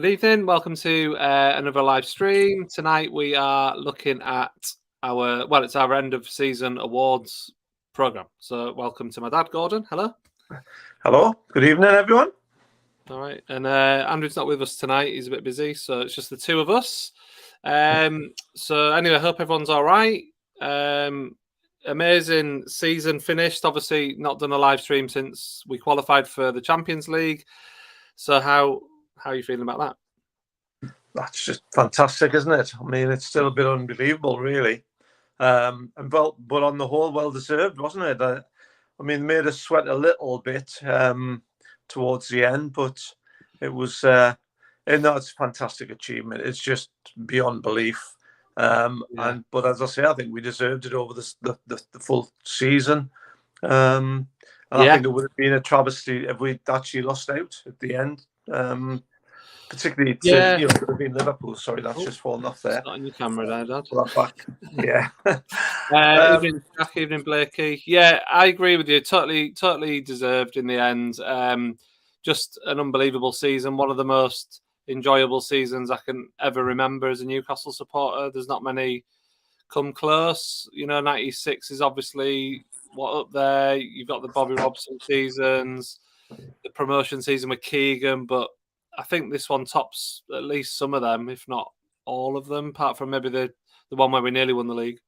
Good evening. Welcome to another live stream. Tonight we are looking at it's our end of season awards program. So welcome to my dad, Gordon. Hello. Hello. Good evening, everyone. All right. And Andrew's not with us tonight. He's a bit busy, so it's just the two of us. So anyway, I hope everyone's all right. Amazing season finished. Obviously, not done a live stream since we qualified for the Champions League. So how are you feeling about that? That's just fantastic, isn't it? I mean, it's still a bit unbelievable, really. But on the whole, well deserved, wasn't it? I mean, made us sweat a little bit towards the end, but it was. It's a fantastic achievement. It's just beyond belief. But as I say, I think we deserved it over the full season. I think it would have been a travesty if we'd actually lost out at the end. Particularly to it would have been Liverpool. Sorry, that's just fallen off there. It's not on your camera there, Dad. Back. Yeah. Evening, Blakey. Yeah, I agree with you. Totally deserved in the end. Just an unbelievable season. One of the most enjoyable seasons I can ever remember as a Newcastle supporter. There's not many come close. 96 is obviously up there. You've got the Bobby Robson seasons, the promotion season with Keegan, but I think this one tops at least some of them, if not all of them, apart from maybe the one where we nearly won the league.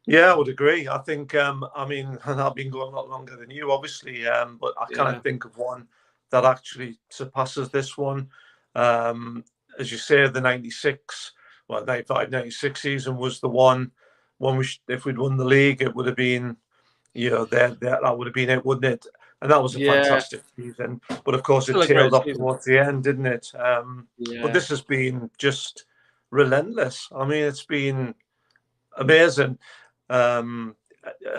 Yeah, I would agree. I think, I've been going a lot longer than you, obviously, but I can't think of one that actually surpasses this one. As you say, the 96, 95, 96 season was the one if we'd won the league, it would have been, that would have been it, wouldn't it? And that was a fantastic season. But of course, it tailed off towards the end, didn't it? But this has been just relentless. I mean, it's been amazing. And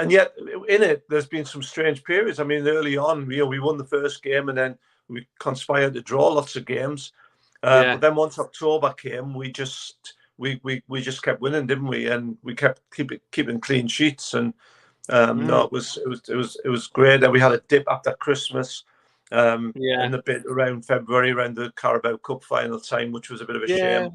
yet, in it, there's been some strange periods. I mean, early on, we won the first game and then we conspired to draw lots of games. But then once October came, we just kept winning, didn't we? And we kept keeping clean sheets. And no, it was great. And we had a dip after Christmas, in the bit around February, around the Carabao Cup final time, which was a bit of a shame.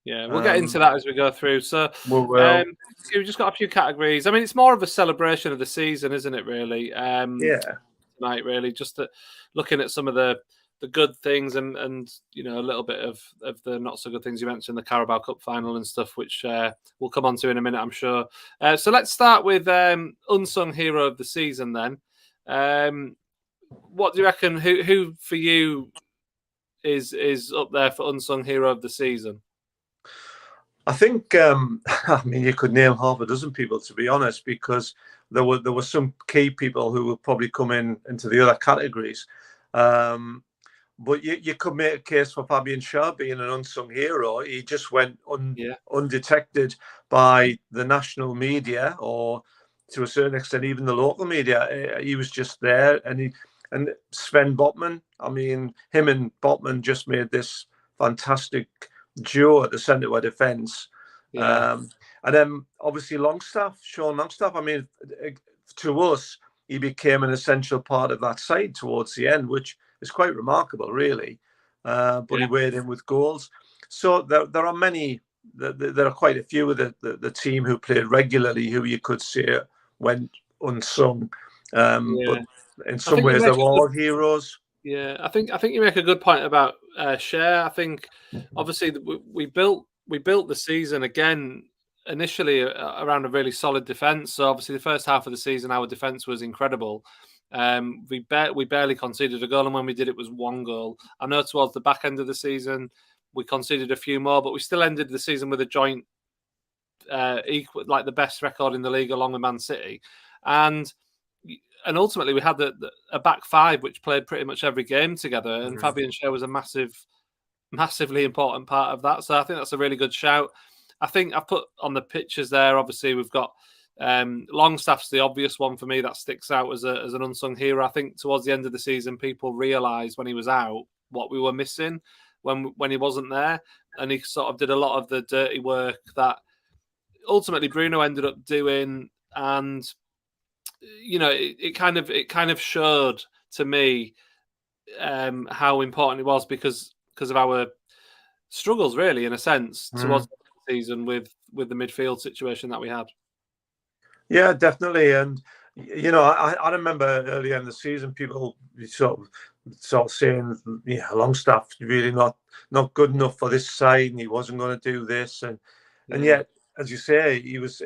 Yeah, we'll get into that as we go through. So we've just got a few categories. I mean, it's more of a celebration of the season, isn't it? Really, tonight, really, just looking at some of the good things and a little bit of the not so good things you mentioned, the Carabao Cup final and stuff, which we'll come on to in a minute, I'm sure. So let's start with Unsung Hero of the Season then. What do you reckon? Who for you is up there for Unsung Hero of the Season? I think, you could name half a dozen people, to be honest, because there were some key people who will probably come into the other categories. But you could make a case for Fabian Schär being an unsung hero. He just went undetected by the national media, or to a certain extent, even the local media. He was just there. And Sven Botman, I mean, him and Botman just made this fantastic duo at the centre of our defence. And then obviously Sean Longstaff, I mean, to us, he became an essential part of that side towards the end, which is quite remarkable, really. But he weighed in with goals. So there are many, there are quite a few of the team who played regularly who you could say went unsung. But in some ways, they're all heroes. Yeah, I think you make a good point about Schär. I think obviously we built the season again initially around a really solid defence. So obviously the first half of the season, our defence was incredible. We barely conceded a goal, and when we did, it was one goal. I know towards the back end of the season we conceded a few more, but we still ended the season with a joint equal, like the best record in the league, along with Man City, and ultimately we had a back five which played pretty much every game together, and Fabian Schär was a massively important part of that. So I think that's a really good shout. I think I've put on the pictures there, obviously we've got Longstaff's the obvious one for me that sticks out as an unsung hero. I think towards the end of the season, people realised when he was out what we were missing when he wasn't there, and he sort of did a lot of the dirty work that ultimately Bruno ended up doing, and it kind of showed to me how important it was, because because of our struggles, really, in a sense, towards the season with the midfield situation that we had. Yeah, definitely. And I remember earlier in the season, people sort of saying, "Yeah, Longstaff really not good enough for this side, and he wasn't going to do this." And yet, as you say, he was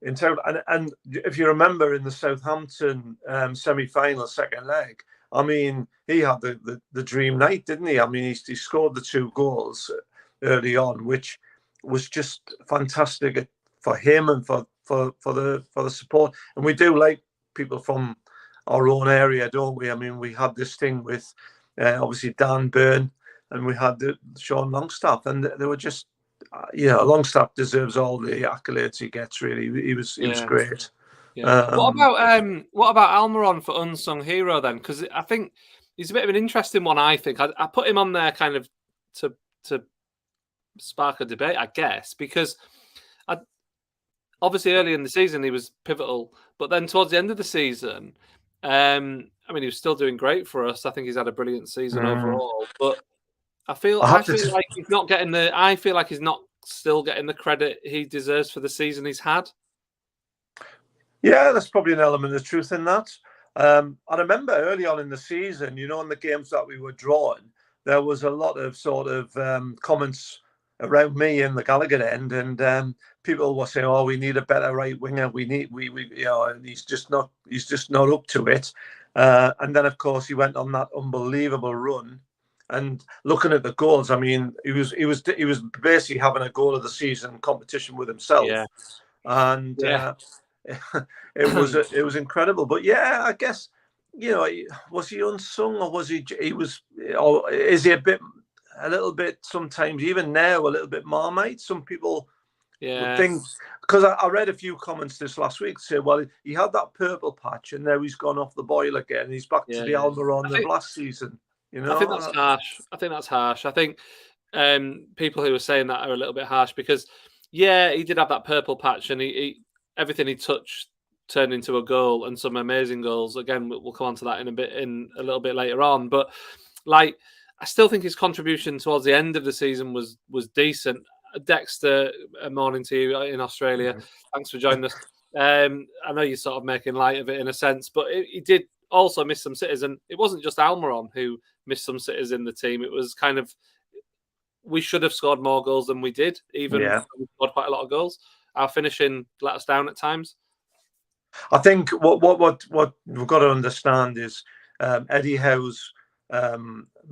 in terms. And if you remember in the Southampton semi-final second leg, I mean, he had the dream night, didn't he? I mean, he scored the 2 goals early on, which was just fantastic for him and for the support. And we do like people from our own area, don't we? I mean, we had this thing with obviously Dan Byrne, and we had Sean Longstaff, and they were just Longstaff deserves all the accolades he gets. Really, he was great. Yeah. What about Almiron for unsung hero then? Because I think he's a bit of an interesting one. I think I put him on there kind of to spark a debate, I guess, because obviously early in the season he was pivotal, but then towards the end of the season, I mean, he was still doing great for us. I think he's had a brilliant season overall, but I feel like he's not getting I feel like he's not still getting the credit he deserves for the season he's had. Yeah, there's probably an element of truth in that. I remember early on in the season, in the games that we were drawing, there was a lot of sort of comments around me in the Gallagher end, and people were saying, "Oh, we need a better right winger. He's just not up to it." And then, of course, he went on that unbelievable run. And looking at the goals, I mean, he was basically having a goal of the season competition with himself, and it was incredible. But yeah, I guess was he unsung, or was he? Or is he a little bit sometimes, even now, a little bit Marmite? Some people would think, because I read a few comments this last week say, well, he had that purple patch and now he's gone off the boil again. He's back to the Almiron of last season. I think that's harsh. I think people who are saying that are a little bit harsh because, he did have that purple patch and he everything he touched turned into a goal and some amazing goals. Again, we'll come on to that in a little bit later on. But like, I still think his contribution towards the end of the season was decent. Dexter, a morning to you in Australia. Mm-hmm. Thanks for joining us. I know you're sort of making light of it in a sense, but he did also miss some sitters. And it wasn't just Almiron who missed some sitters in the team. It was kind of, we should have scored more goals than we did, even though we scored quite a lot of goals. Our finishing let us down at times. I think what we've got to understand is Eddie Howe's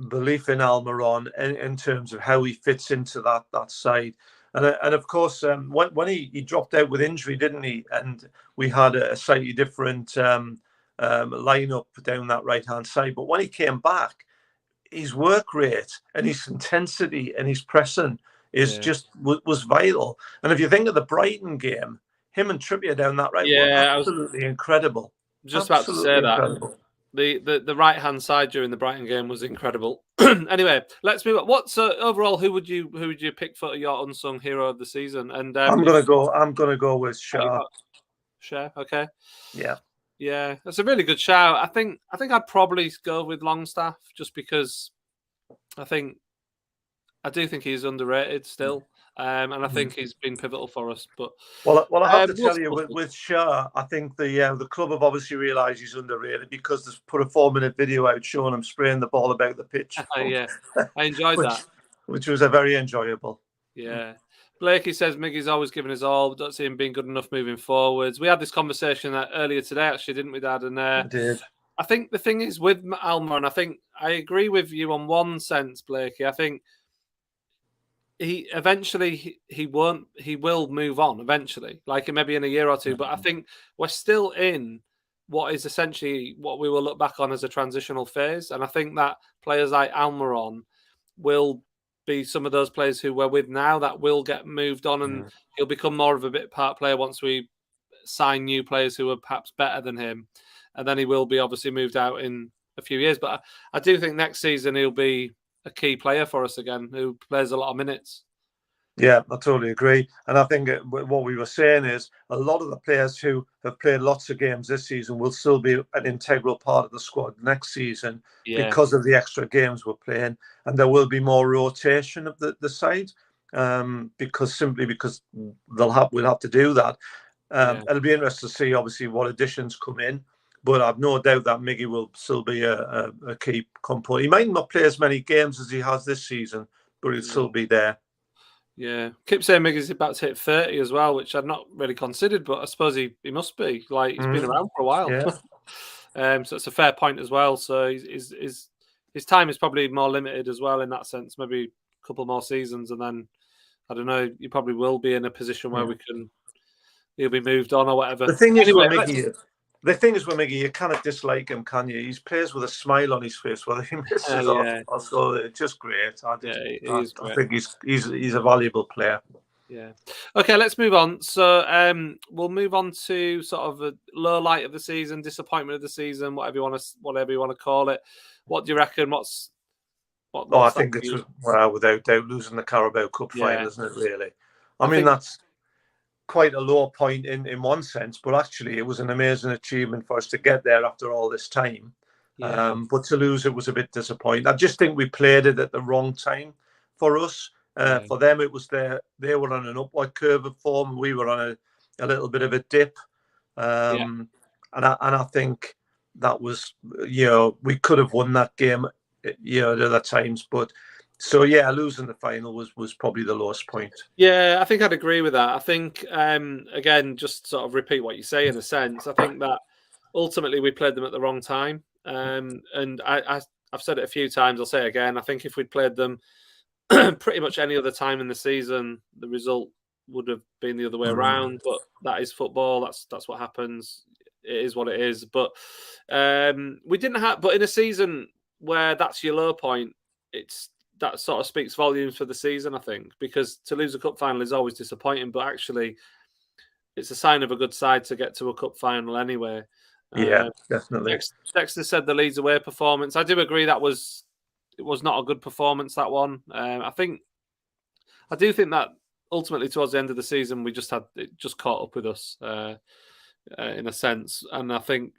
belief in Almiron in terms of how he fits into that side, and of course when he dropped out with injury, didn't he? And we had a slightly different lineup down that right hand side. But when he came back, his work rate and his intensity and his pressing was vital. And if you think of the Brighton game, him and Trippier down that right were absolutely incredible. Just about to say incredible. That. The right hand side during the Brighton game was incredible. Anyway, let's move on. What's overall? Who would you pick for your unsung hero of the season? And I'm gonna go with Shah. Shah, okay. Yeah, that's a really good shout. I think I'd probably go with Longstaff just because I do think he's underrated still. And I think he's been pivotal for us. But I have to tell you, with Shah, I think the club have obviously realised he's underrated because they've put a 4-minute video out showing him spraying the ball about the pitch. I enjoyed that, which was a very enjoyable. Yeah. Blakey says Miggy's always giving us all. We don't see him being good enough moving forwards. We had this conversation earlier today, actually, didn't we, Dad? And I did. I think the thing is with Almiron, I think I agree with you on one sense, Blakey. I think he will move on eventually, like maybe in a year or two. But I think we're still in what is essentially what we will look back on as a transitional phase. And I think that players like Almiron will be some of those players who we're with now that will get moved on, and he'll become more of a bit part player once we sign new players who are perhaps better than him. And then he will be obviously moved out in a few years. But I do think next season he'll be a key player for us again, who plays a lot of minutes. Yeah, I totally agree. And I think what we were saying is a lot of the players who have played lots of games this season will still be an integral part of the squad next season Yeah, because of the extra games we're playing. And there will be more rotation of the side because we'll have to do that. yeah, It'll be interesting to see, obviously, what additions come in. But I've no doubt that Miggy will still be a key component. He might not play as many games as he has this season, but he'll yeah. still be there. Yeah, keep saying Miggy's about to hit 30 as well, which I'd not really considered, but I suppose he must be. Like he's been around for a while, Yeah. so it's a fair point as well. So his time is probably more limited as well in that sense. Maybe a couple more seasons, and then I don't know. You probably will be in a position where he'll be moved on or whatever. The thing is Anyway, with Miggy, you cannot dislike him, can you? He plays with a smile on his face, whether he misses yeah, or so. It's just great. I he is great. think he's a valuable player. Yeah. Okay, let's move on. So we'll move on to sort of a low light of the season, disappointment of the season, whatever you want to call it. What do you reckon? What's I that think for it's you? without doubt losing the Carabao Cup final, isn't it? Really. I mean, think that's quite a low point in one sense, but actually it was an amazing achievement for us to get there after all this time. yeah, But to lose it was a bit disappointing. I just think we played it at the wrong time for us. yeah, For them, it was they were on an upward curve of form. We were on a little bit of a dip. yeah. And I think that was, we could have won that game, at other times. But so, yeah, losing the final was probably the lowest point. Yeah, I think I'd agree with that. I think again, just sort of repeat what you say in a sense. I think that ultimately we played them at the wrong time. And I've said it a few times, I'll say it again. I think if we'd played them pretty much any other time in the season, the result would have been the other way around. But that is football. That's what happens. It is what it is. But we didn't have. But in a season where that's your low point, that sort of speaks volumes for the season. I think because to lose a cup final is always disappointing, but actually, it's a sign of a good side to get to a cup final anyway. Yeah, definitely. Dexter said the Leeds away performance. I do agree it was not a good performance, that one. I do think that ultimately towards the end of the season we just caught up with us in a sense, and I think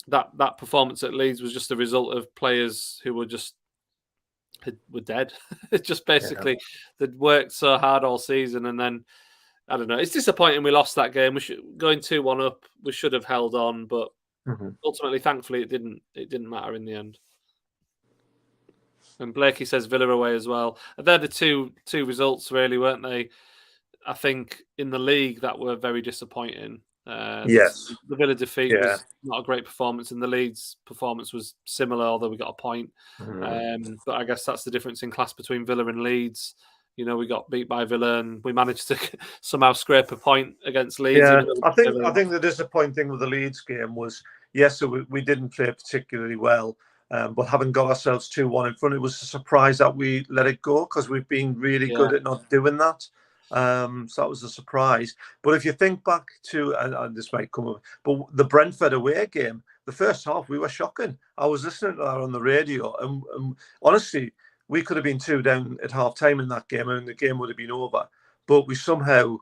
that performance at Leeds was just a result of players who were dead. Just basically they'd worked so hard all season, and then I don't know. It's disappointing we lost that game. Going 2-1 up. We should have held on, but ultimately, thankfully, it didn't matter in the end. And Blakey says Villa away as well. They're the two results, really, weren't they? I think in the league that were very disappointing. Yes. The Villa defeat was not a great performance, and the Leeds performance was similar, although we got a point. But I guess that's the difference in class between Villa and Leeds. We got beat by Villa, and we managed to somehow scrape a point against Leeds. Yeah, I think the disappointing thing with the Leeds game was, yes, we didn't play particularly well, but having got ourselves 2-1 in front, it was a surprise that we let it go because we've been really good at not doing that. So that was a surprise. But if you think back to, and this might come up, but the Brentford away game, the first half, we were shocking. I was listening to that on the radio, and honestly, we could have been 2 down at half time in that game, and the game would have been over. But we somehow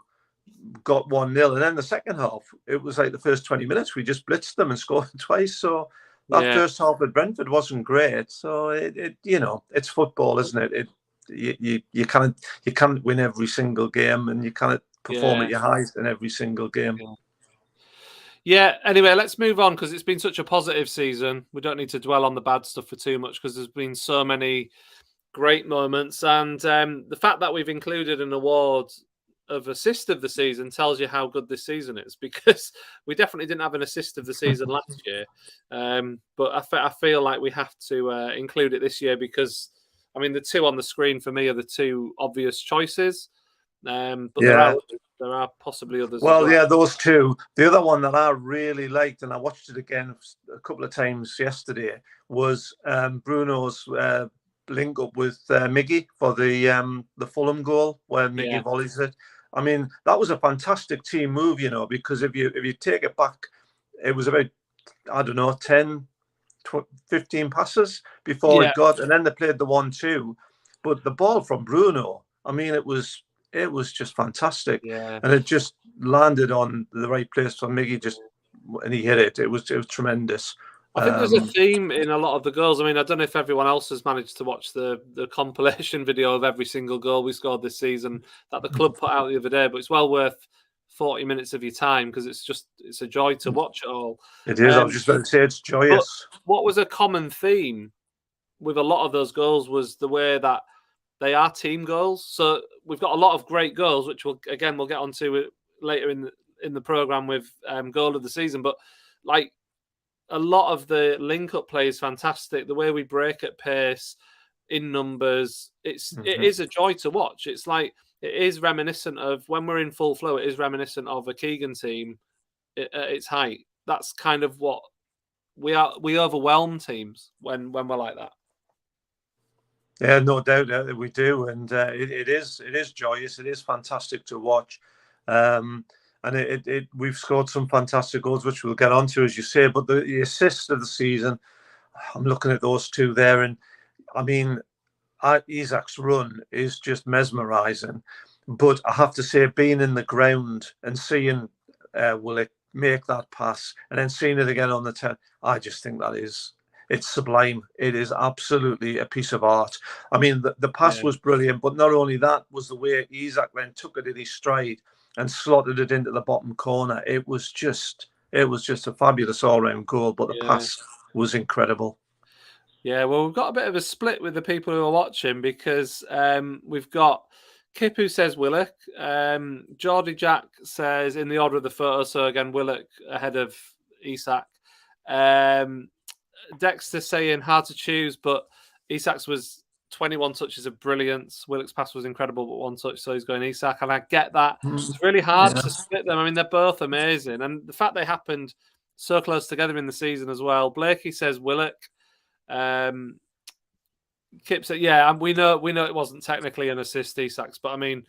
got 1-0. And then the second half, it was like the first 20 minutes, we just blitzed them and scored twice. So that first half at Brentford wasn't great. So it's football, isn't it? You can't win every single game, and you can't perform at your highest in every single game. Yeah, anyway, let's move on because it's been such a positive season. We don't need to dwell on the bad stuff for too much because there's been so many great moments. And the fact that we've included an award of assist of the season tells you how good this season is, because we definitely didn't have an assist of the season last year. But I feel like we have to include it this year because, I mean, the two on the screen for me are the two obvious choices. But there are possibly others. Well, yeah, those two. The other one that I really liked, and I watched it again a couple of times yesterday, was Bruno's link up with Miggy for the Fulham goal where Miggy volleys it. I mean, that was a fantastic team move, because if you take it back, it was about, I don't know, 10, 15 passes before it got, and then they played the 1-2. But the ball from Bruno, I mean, it was it was just fantastic, Yeah. and it just landed on the right place for Miggy. And he hit it. It was tremendous. I think there's a theme in a lot of the goals. I mean, I don't know if everyone else has managed to watch the compilation video of every single goal we scored this season that the club put out the other day, but it's well worth 40 minutes of your time because it's a joy to watch it all. It is. I was just about to say it's joyous. What was a common theme with a lot of those goals was the way that they are team goals. So we've got a lot of great goals, which we'll get onto later in the program with goal of the season. But like a lot of the link-up play is fantastic. The way we break at pace, in numbers, it is a joy to watch. It's like it is reminiscent of when we're in full flow. It is reminiscent of a Keegan team at its height. That's kind of what we are. We overwhelm teams when we're like that. Yeah, no doubt that we do, and it is joyous. It is fantastic to watch, and we've scored some fantastic goals, which we'll get onto, as you say. But the assist of the season, I'm looking at those two there, and I mean, Isak's run is just mesmerising. But I have to say, being in the ground and seeing Willock make that pass, and then seeing it again on the 10, I just think it's sublime. It is absolutely a piece of art. I mean, the pass was brilliant, but not only that was the way Isak then took it in his stride and slotted it into the bottom corner. It was just a fabulous all-round goal, but the pass was incredible. Yeah, well, we've got a bit of a split with the people who are watching because we've got Kip who says Willock, Geordie Jack says in the order of the photo, so again, Willock ahead of Isak. Dexter saying hard to choose, but Isak's was 21 touches of brilliance. Willock's pass was incredible, but one touch, so he's going Isak. And I get that. It's really hard to split them. I mean, they're both amazing. And the fact they happened so close together in the season as well. Blakey says Willock. Kip said, yeah, and we know it wasn't technically an assist, Isak's, but I mean,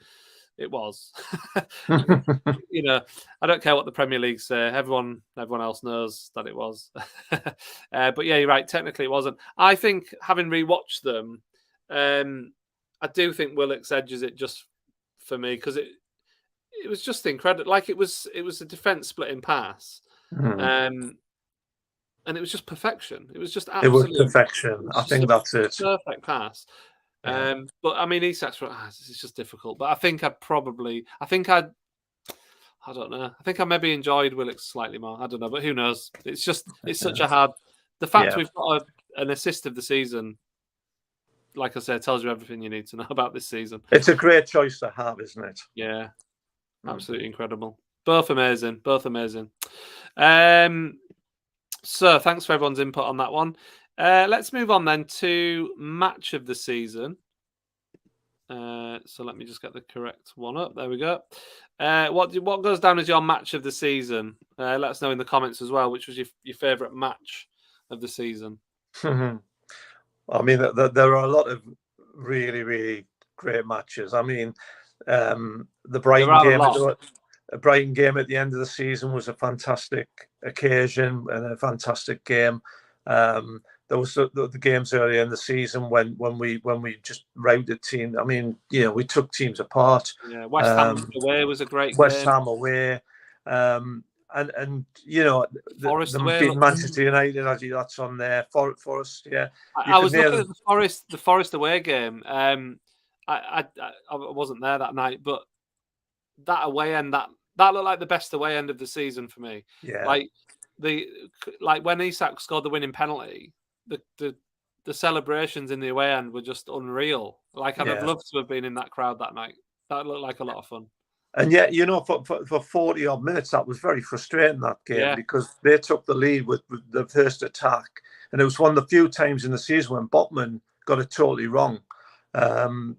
it was. You know, I don't care what the Premier League say. Everyone else knows that it was. But yeah, you're right. Technically, it wasn't. I think having rewatched them, I do think Willock's edges it just for me because it was just incredible. Like it was a defense splitting pass, and it was just perfection. It was just absolute perfection. I think that's it. Perfect pass. But I mean, Isak's it's just difficult. But I think I don't know. I think I maybe enjoyed Willock's slightly more. I don't know, but who knows? It's such a hard. The fact we've got an assist of the season, like I said, tells you everything you need to know about this season. It's a great choice to have, isn't it? Yeah, absolutely incredible. Both amazing. So thanks for everyone's input on that one. Let's move on then to match of the season. So let me just get the correct one up. There we go. What goes down as your match of the season? Let us know in the comments as well. Which was your favourite match of the season? I mean, there are a lot of really, really great matches. I mean, the Brighton game at the end of the season was a fantastic occasion and a fantastic game. There was the games earlier in the season when we just routed teams. I mean, we took teams apart. Yeah, West Ham away was a great game. West Ham away, and Forest away, beat Manchester United. Actually, that's on there. Forest, yeah. I was looking at the Forest away game. I wasn't there that night, but that away end that looked like the best away end of the season for me. Yeah, like when Isak scored the winning penalty, the celebrations in the away end were just unreal. Like I'd have loved to have been in that crowd that night. That looked like a lot of fun. And yet, for 40 odd minutes, that was very frustrating, that game, because they took the lead with the first attack, and it was one of the few times in the season when Botman got it totally wrong. And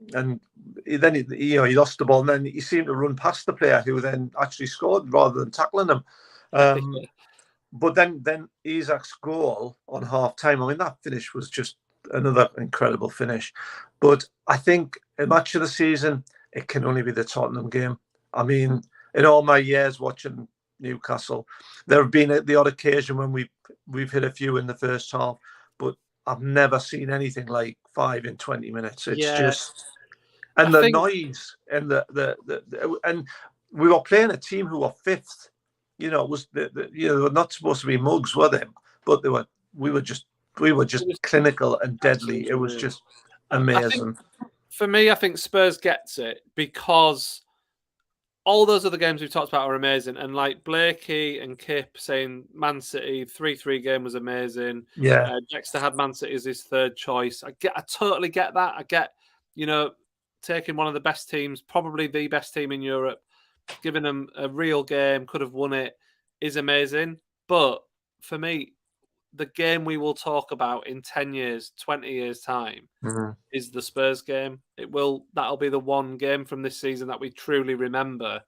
then he lost the ball, and then he seemed to run past the player who then actually scored rather than tackling him. But then Isak's goal on half time, I mean, that finish was just another incredible finish. But I think a match of the season, it can only be the Tottenham game. I mean, in all my years watching Newcastle, there have been the odd occasion when we've hit a few in the first half, but I've never seen anything like 5 in 20 minutes. It's just and the noise and and we were playing a team who were fifth. You know, it was they were not supposed to be mugs, were they? But they were. We were just clinical and deadly. It was just amazing. For me, I think Spurs gets it because all those other games we've talked about are amazing. And like Blakey and Kip saying Man City 3-3 game was amazing. Yeah. Dexter had Man City as his third choice. I totally get that. I get, taking one of the best teams, probably the best team in Europe, giving them a real game, could have won it, is amazing. But for me, the game we will talk about in 10 years, 20 years time is the Spurs game. That'll be the one game from this season that we truly remember.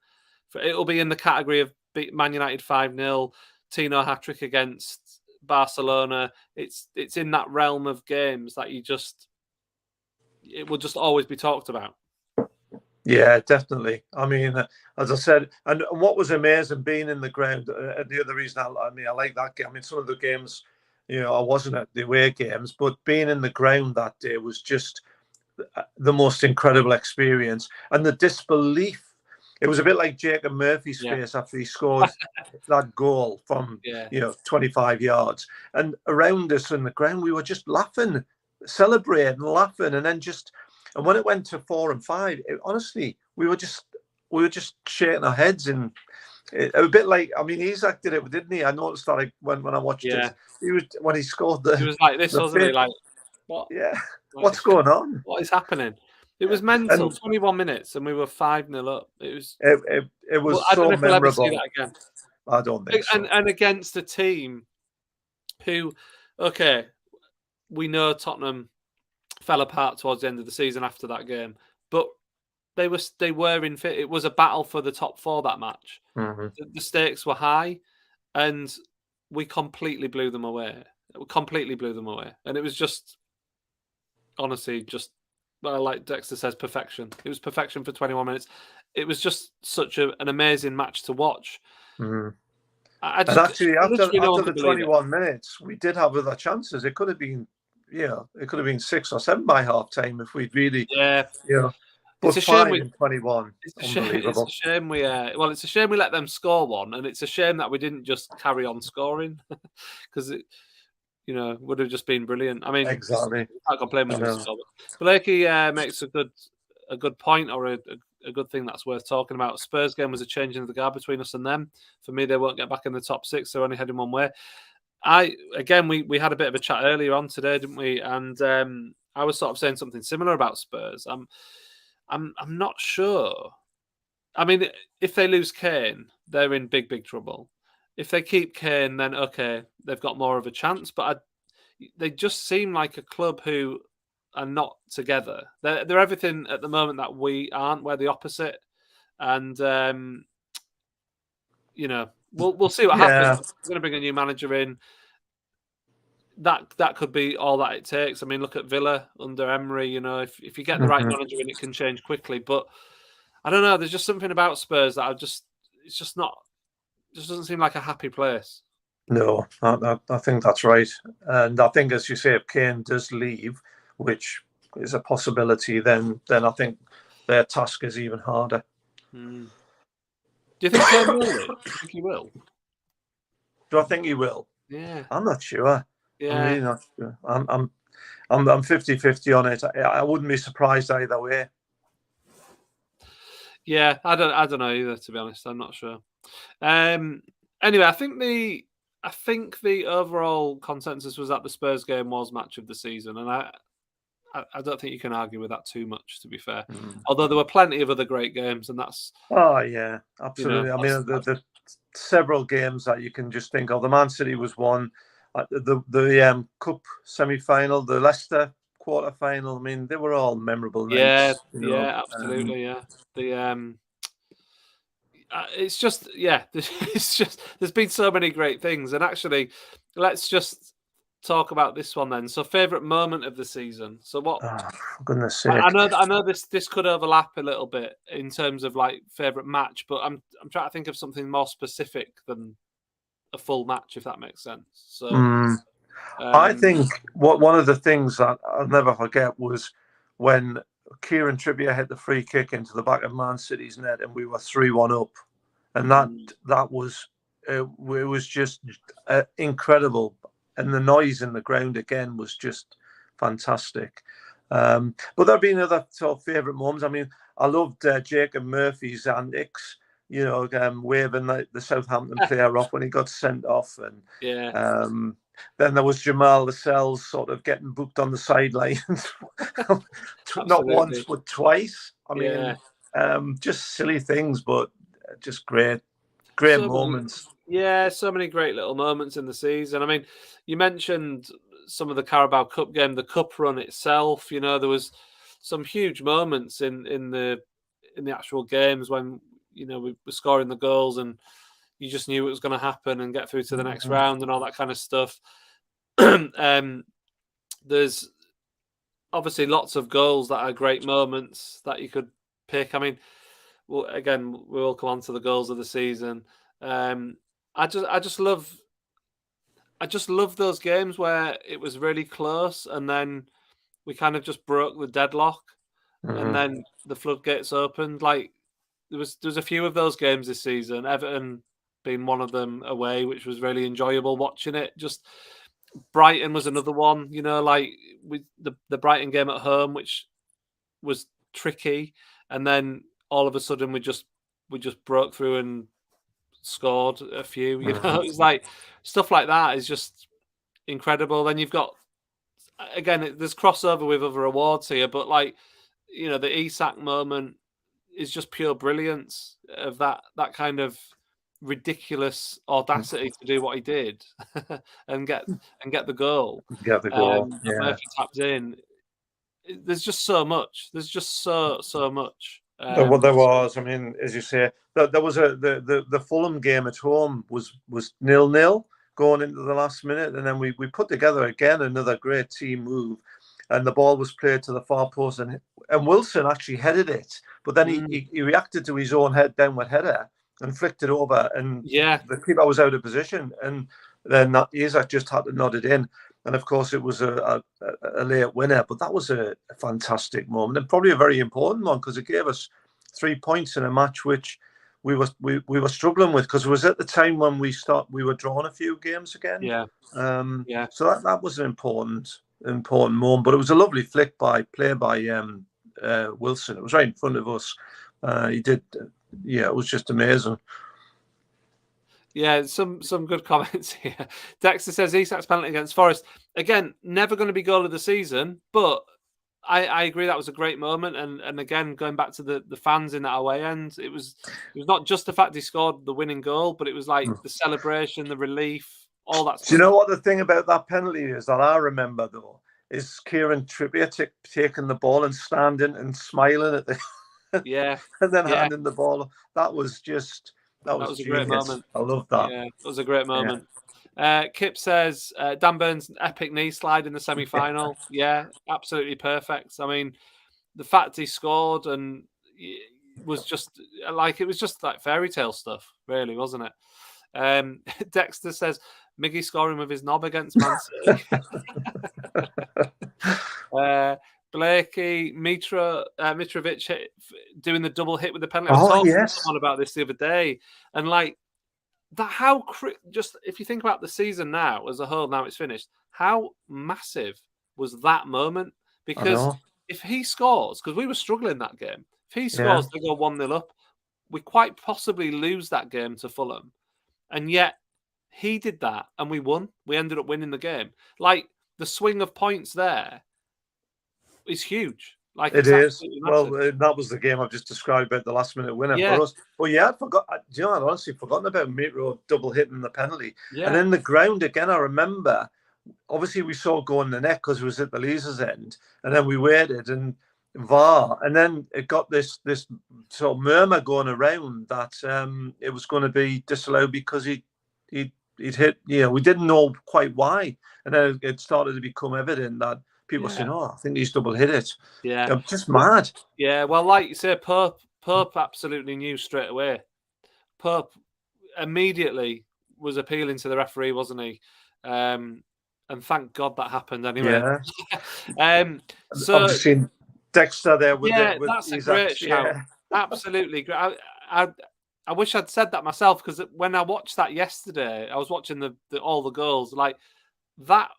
It'll be in the category of Man United 5-0, Tino hat-trick against Barcelona. It's in that realm of games that it will just always be talked about. Yeah, definitely. I mean, as I said, and what was amazing being in the ground, the other reason I like that game, I mean, some of the games, I wasn't at the away games, but being in the ground that day was just the most incredible experience. And the disbelief, it was a bit like Jacob Murphy's face after he scored that goal from, 25 yards. And around us in the ground, we were just laughing, celebrating, laughing, and then and when it went to 4 and 5, honestly, we were just shaking our heads and a bit like, I mean, Isaac did it, didn't he? I noticed that when I watched it. He was when he scored he was like this, wasn't he? Like, what? Yeah, what's going on? What is happening? It was mental. 21 minutes, and we were 5-0 up. It was. It was I so don't know if memorable. we'll ever see that again. I don't think so. And against a team who, okay, we know Tottenham fell apart towards the end of the season after that game, but they were in fit. It was a battle for the top 4 that match. The stakes were high, and we completely blew them away. And it was just, honestly, like Dexter says, perfection. It was perfection for 21 minutes. It was just such an amazing match to watch. And actually, after the 21 minutes, we did have other chances. It could have been, it could have been 6 or 7 by half time if we'd really, But it's a shame 21. It's a shame it's a shame we let them score one, and it's a shame that we didn't just carry on scoring because it, would have just been brilliant. I mean, exactly. I can't complain with this. Blakey makes a good point, or a good thing that's worth talking about. Spurs game was a changing of the guard between us and them. For me, they won't get back in the top 6. They're only heading one way. We had a bit of a chat earlier on today, didn't we? And I was sort of saying something similar about Spurs. I'm not sure. I mean, if they lose Kane, they're in big trouble. If they keep Kane, then okay, they've got more of a chance. But they just seem like a club who are not together. They're everything at the moment that we aren't. We're the opposite. And we'll see what happens. We're going to bring a new manager in. That could be all that it takes. I mean, look at Villa under Emery. If you get the right manager in, it can change quickly. But I don't know. There's just something about Spurs that it's just not. Just doesn't seem like a happy place. No, I think that's right. And I think, as you say, if Kane does leave, which is a possibility, then I think their task is even harder. Do you think Kane will leave? Do you think he will? Do I think he will? Yeah. I'm not sure. Yeah. I'm really not sure. I'm 50-50 on it. I wouldn't be surprised either way. Yeah, I don't know either, to be honest. I'm not sure. Anyway, I think the overall consensus was that the Spurs game was match of the season, and I don't think you can argue with that too much, to be fair. Although there were plenty of other great games, and that's... Oh, yeah, absolutely. I mean, the several games that you can just think of. The Man City was one. The Cup semi-final, the Leicester quarter-final. I mean, they were all memorable nights. Yeah, absolutely, yeah. It's just there's been so many great things, and actually, let's just talk about this one then. So, favorite moment of the season. So, what? Oh, for goodness sake! I know this could overlap a little bit in terms of like favorite match, but I'm trying to think of something more specific than a full match, if that makes sense. So, I think one of the things that I'll never forget was when Kieran Trippier hit the free kick into the back of Man City's net, and we were 3-1 up, and that was it was just incredible, and the noise in the ground again was just fantastic. But there have been other sort of favourite moments. I mean, I loved Jacob Murphy's antics, waving the Southampton player off when he got sent off, and then there was Jamal Lascelles sort of getting booked on the sidelines, not once but twice. I mean, just silly things, but just great moments. So many great little moments in the season. I mean, you mentioned some of the Carabao Cup game, the cup run itself. There was some huge moments in the actual games when we were scoring the goals and you just knew it was going to happen and get through to the next round and all that kind of stuff. There's obviously lots of goals that are great moments that you could pick. I mean, well, again, we'll come on to the goals of the season. I just love those games where it was really close and then we kind of just broke the deadlock and then the floodgates opened. Like there was a few of those games this season, Everton being one of them away, which was really enjoyable watching it. Just Brighton was another one, like with the Brighton game at home, which was tricky, and then all of a sudden we just broke through and scored a few. It's like stuff like that is just incredible. Then you've got again, there's crossover with other awards here, but like the Isak moment is just pure brilliance of that kind of ridiculous audacity to do what he did and get the goal. Murphy tapped in. There's just so much. There's just so much. There was. I mean, as you say, there was the Fulham game at home was 0-0 going into the last minute, and then we put together again another great team move, and the ball was played to the far post, and Wilson actually headed it, but then he reacted to his own downward header and flicked it over, and the keeper was out of position, and then Isak just had to nod it in. And of course, it was a late winner, but that was a fantastic moment and probably a very important one because it gave us 3 points in a match which we were struggling with because it was at the time when we were drawing a few games again. So that was an important moment, but it was a lovely play by Wilson. It was right in front of us. He did, it was just amazing. Yeah, some good comments here. Dexter says Isak's penalty against Forest. Again, never going to be goal of the season, but I agree that was a great moment. And again, going back to the fans in that away end, it was not just the fact he scored the winning goal, but it was like the celebration, the relief, all that stuff. Do you know what the thing about that penalty is that I remember, though, is Kieran Trippier taking the ball and standing and smiling at the... and then handing the ball. That was a great moment. I love that. Yeah, it was a great moment. Kip says Dan Burns' epic knee slide in the semi-final. Yeah, absolutely perfect. I mean, the fact he scored and it was just like fairy tale stuff, really, wasn't it? Dexter says Miggy scoring with his knob against Man City. Blakey, Mitrovic doing the double hit with the penalty. I was talking to someone about this the other day, and like that, just if you think about the season now as a whole, now it's finished, how massive was that moment? Because if he scores, because we were struggling that game, if he scores, they go 1-0 up, we quite possibly lose that game to Fulham, and yet he did that, and we won. We ended up winning the game. Like the swing of points there. Is huge. Like it is. Well, that was the game I've just described about the last minute winner for us. But I'd honestly forgotten about Mitro double hitting the penalty. And then the ground again, I remember, obviously we saw it go in the net because it was at the Leazer's end. And then we waited and VAR. And then it got this sort of murmur going around that it was going to be disallowed because he'd hit, we didn't know quite why. And then it started to become evident that people saying, I think he's double hit it. Yeah. Just mad. Yeah, well, like you say, Pope absolutely knew straight away. Pope immediately was appealing to the referee, wasn't he? And thank God that happened anyway. So I've just seen Dexter there with with that's a Isaac. great shout. Absolutely great. I wish I'd said that myself, because when I watched that yesterday, I was watching all the goals. Like, that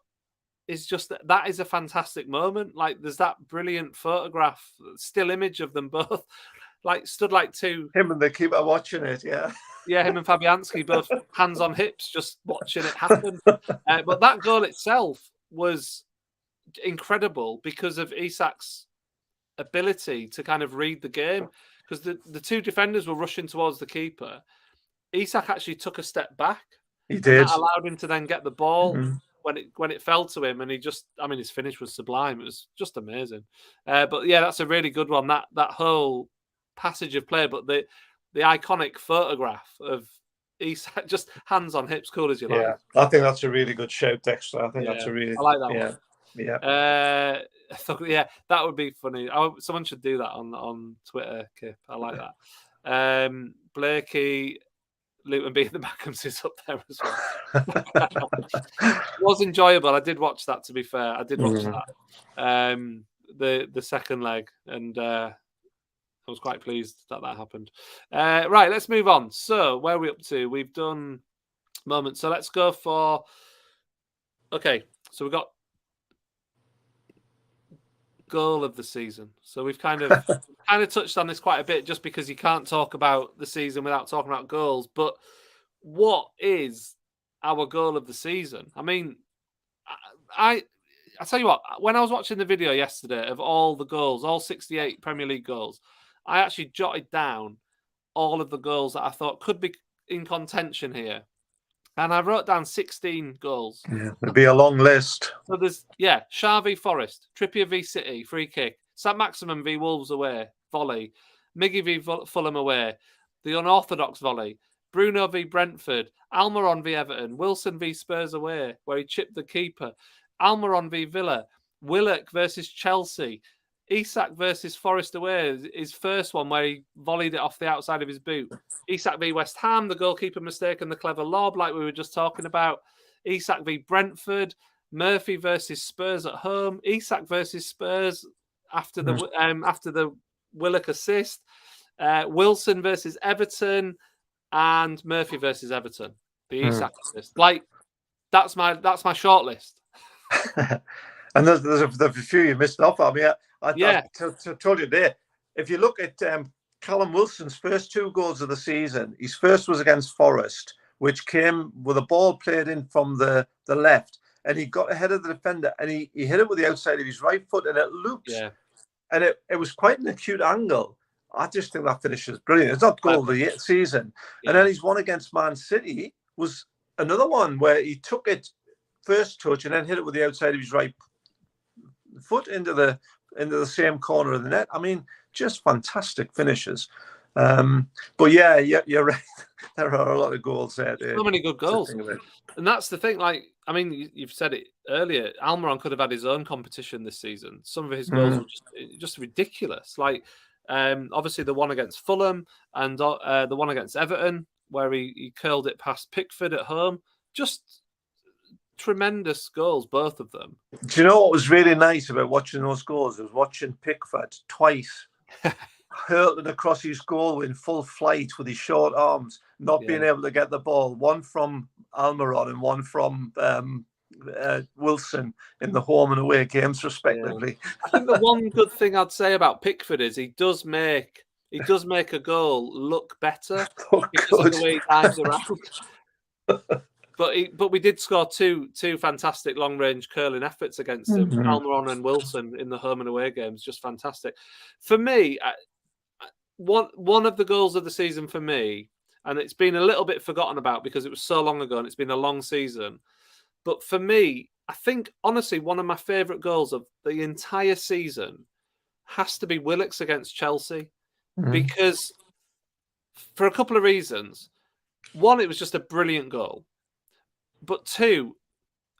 that is a fantastic moment. Like, there's that brilliant photograph, still image of them both, like stood like two. Him and the keeper watching it. Yeah. Yeah, him and Fabianski both hands on hips, just watching it happen. But that goal itself was incredible because of Isak's ability to kind of read the game, because the two defenders were rushing towards the keeper. Isak actually took a step back. He and did. that allowed him to then get the ball when it fell to him, and his finish was sublime. It was just amazing. But yeah, that's a really good one. That whole passage of play, but the iconic photograph of Isak just hands on hips, cool as you like. I think that's a really good shout, Dexter. I think that's a really I like that one. Yeah. Yeah, that would be funny. Someone should do that on Twitter, Kip. I like that. Blakey, Luton beat the Mackhams is up there as well. It was enjoyable. I did watch that, to be fair. I did watch that. The second leg, and I was quite pleased that happened. Right, let's move on. So, where are we up to? We've done moments. So let's go for... Okay, so we've got goal of the season. So we've kind of touched on this quite a bit, just because you can't talk about the season without talking about goals. But what is our goal of the season? I mean, I tell you what, when I was watching the video yesterday of all the goals, all 68 Premier League goals, I actually jotted down all of the goals that I thought could be in contention here. And I wrote down 16 goals. Yeah, it'd be a long list. So there's, Shah v Forest, Trippier v City, free kick, St Maximin v Wolves away, volley, Miggy v Fulham away, the unorthodox volley, Bruno v Brentford, Almiron v Everton, Wilson v Spurs away, where he chipped the keeper, Almiron v Villa, Willock versus Chelsea, Isak versus Forest away, his first one where he volleyed it off the outside of his boot. Isak v West Ham, the goalkeeper mistake and the clever lob, like we were just talking about. Isak v Brentford, Murphy versus Spurs at home, Isak versus Spurs after the Willock assist, Wilson versus Everton, and Murphy versus Everton, the Isak assist. Like, that's my shortlist. And there's a few you missed off. I mean, I told you there. If you look at Callum Wilson's first two goals of the season, his first was against Forest, which came with a ball played in from the left, and he got ahead of the defender, and he hit it with the outside of his right foot, and it looped, and it was quite an acute angle. I just think that finish is brilliant. It's not goal of the season. And then his one against Man City was another one where he took it first touch and then hit it with the outside of his right foot into the same corner of the net. I mean, just fantastic finishes. But yeah, you're right. There are a lot of goals there. So many good goals. And that's the thing. Like, I mean, you've said it earlier. Almiron could have had his own competition this season. Some of his goals were just ridiculous. Like, obviously the one against Fulham and the one against Everton, where he curled it past Pickford at home. Just tremendous goals, both of them. Do you know what was really nice about watching those goals? Was watching Pickford twice hurtling across his goal in full flight with his short arms, not being able to get the ball. One from Almiron and one from Wilson in the home and away games, respectively. I think the one good thing I'd say about Pickford is he does make a goal look better because of the way he dives around. But we did score two fantastic long range curling efforts against him, Almiron and Wilson, in the home and away games. Just fantastic. For me, one of the goals of the season for me, and it's been a little bit forgotten about because it was so long ago and it's been a long season. But for me, I think, honestly, one of my favourite goals of the entire season has to be Willock's against Chelsea. Because for a couple of reasons. One, it was just a brilliant goal. But two,